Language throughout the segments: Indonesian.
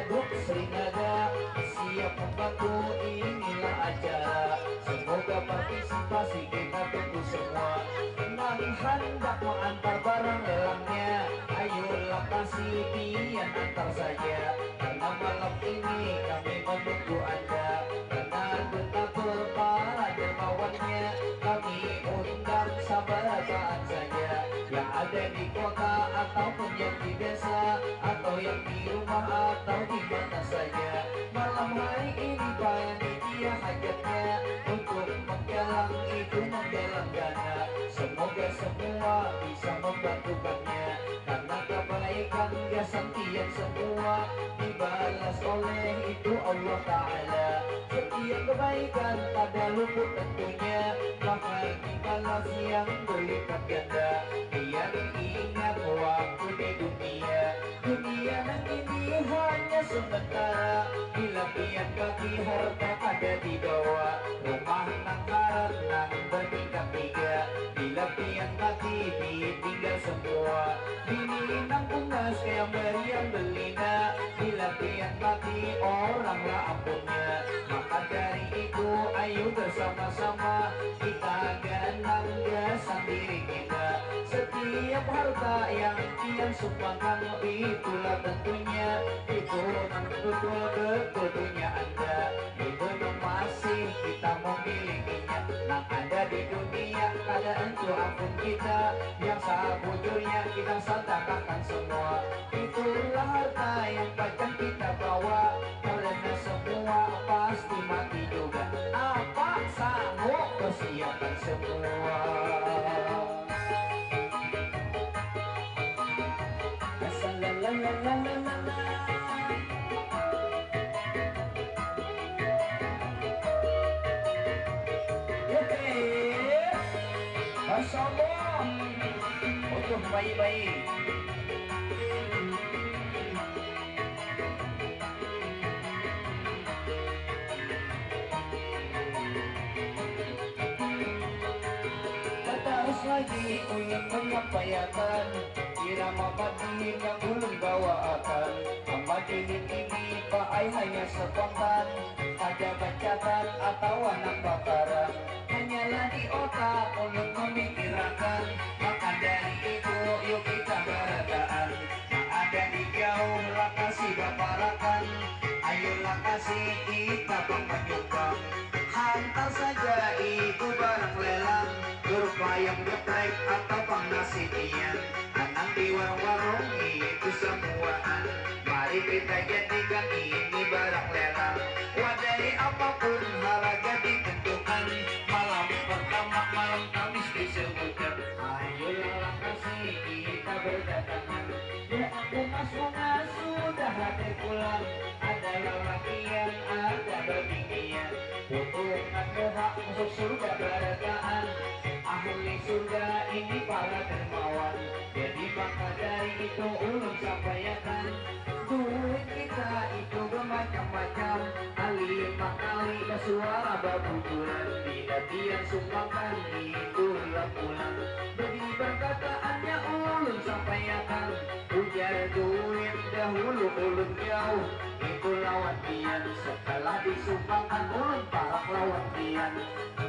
aduk serinada, siap membantu inilah acara. Semoga partisipasi kita tunggu semua. Nang hendak mengantar barang lelangnya, ayolah kasih pian antar saja. Karena malam ini kami menunggu Anda. Karena betapa para dermawannya, kami undang sahabat saja yang ada di kota ataupun yang di desa, atau yang di rumah atau di mana saja. Malam hari ini panitia hajatnya untuk menggalang itu menggalang dana. Semoga semua bisa membantukannya, karena kebaikan gak sentian semua dibalas oleh itu Allah Ta'ala. Setiap kebaikan pada luput tentunya, maka dibalas yang berlipat ganda. Biar ingat waktu di dunia, dunia nan ini hanya sementara. Bila pian kaki harta ada di bawah, rumah nang karat nang bertiga-tiga. Bila pian mati ditinggal semua, bini nang pungas kayak meriam belina. Bila pian mati oranglah ampunnya. Maka dari itu ayo bersama-sama kita ganang gasan diri kita. Setiap harta yang pian sumbangkan, itulah tentunya itu betul-betul dunia Anda. Itu yang masih kita memilikinya, yang ada di dunia kada entu ampun kita. Yang sabujurnya kita sedekahkan semua. Itulah harta yang pacar kita bawa, karena semua pasti mati juga. Apa sanggup persiapan semua. Masya Allah, untuk bayi-bayi. Terus lagi ingin menyampaikan irama batin yang ulun bawakan. Majelis ini pakai hanya spontan, ada bacaan atau anak bakaran. Hanyalah di otak ulun memikirkan, maka dari itu yuk kita berataan. Yang ada di jauh lah kasih baparakan, ayolah kasih kita menyumbang. Hantar saja itu barang lelang, berupa yang geprek atau pangnasitian. Anang di warung-warung itu semuaan. Mari kita jadikan ini barang lelang. Wadai apapun harga ditentukan. Malam pertama malam Kamis disebutkan. Ayolah kasih kita berdatangan. Ya bunga-bunga sudah hadir pulang. Ada lelaki yang ada berbikian. Hubungan berhak masuk surga berataan. Ahli surga ini para dermawan. Jadi maka dari itu ulun sampaikan, duit kita itu bermacam-macam. Lima kali suara babujuran, bila tiang sumbangkan itulah pulang. Bagi perkataannya ulun sampaikan, ujar duit dahulu ulun jauh. Itu lawan pian, setelah disumbangkan ulun parak lawan pian.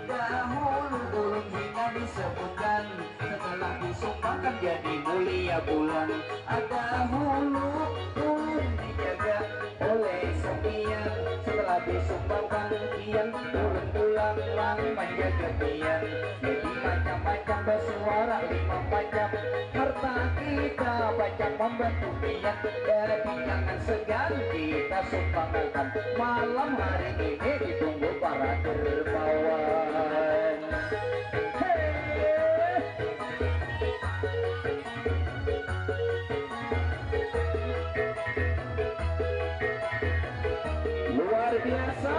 Dahulu ulun hina disebutkan, setelah disumbangkan jadi mulia bulan. Dahulu ulun dijaga oleh sepian, setelah disumbangkan pian ulun pulang lang menjaga pian. Jadi macam-macam bersuara lima macam, harta kita banyak membantu pian. Jadi jangan segan kita sumbangkan, malam hari ini ditunggu para dermawan. Luar biasa.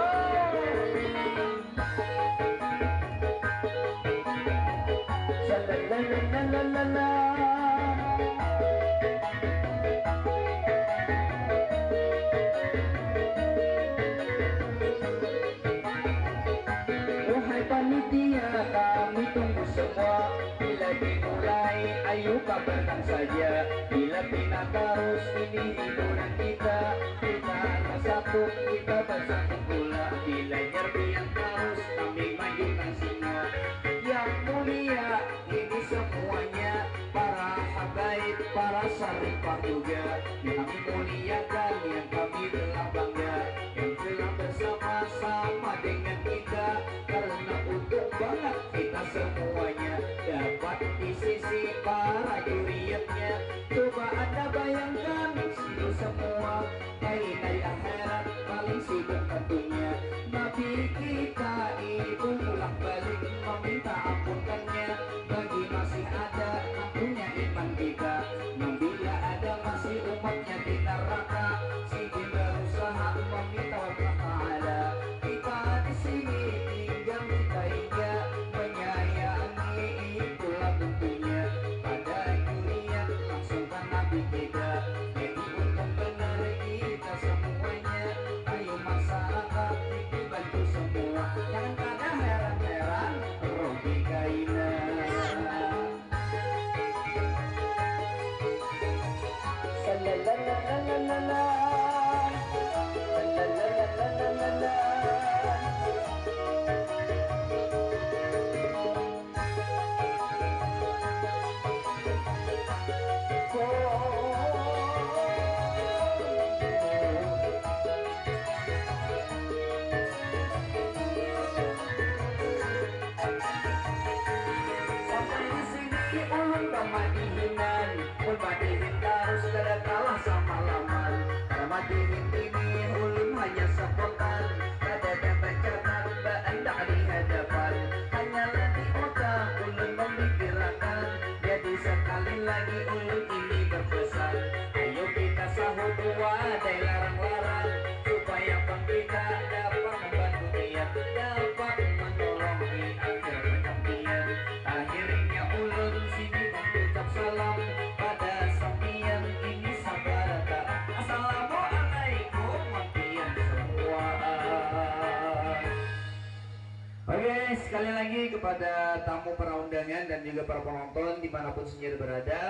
Wahai panitia kami tunggu semua. Bila dimulai ayo kabarkan saja. Bila terus ini hiburan kita. Kita bersatu, kita bersatu pula. Bila nyerpian terus kami majukan semua. Yang mulia ini semuanya, para habaib, para syarifah juga, yang kami muliakan, yang kami telah bangga, yang telah bersama-sama dengan kita, karena untuk banget kita semuanya dapat di sisi para juriatnya. Coba anda bayangkan itu semua, hari akhirat paling sibuk tentunya. Nabi kita itu pulang balik meminta ampunannya, bagi masih ada tentunya iman kita. Yang bila ada masih umatnya di neraka, sibuk berusaha meminta Allah Ta'ala. Kita di sini tinggal kita hingga menyayangi, itulah tentunya pada durian langsungkan Nabi kita. Jadi untuk benar kita semuanya, ayo masyarakat dibantu semua, jangan pada heran-heran rugi kaina. Salalalalala, salalalalala. Sampai di sini ulun pemadihinan, pemadihin terus kada kalah sama laman. Pemadihin ini ulun hanya spontan, kada dapat catat beandak di hadapan. Hanyalah di otak ulun memikirkan, jadi sekali lagi ulun ini berpesan, ayo kita sahut wadai larang-larang, supaya kita dapat membantu niat, dapat menolong di akhir penantian. Akhirnya ulun sini mengucap salam pada sampian ini sabarata. Assalamualaikum makian semua. Oke, sekali lagi kepada tamu para undangan dan juga para penonton dimanapun saja berada.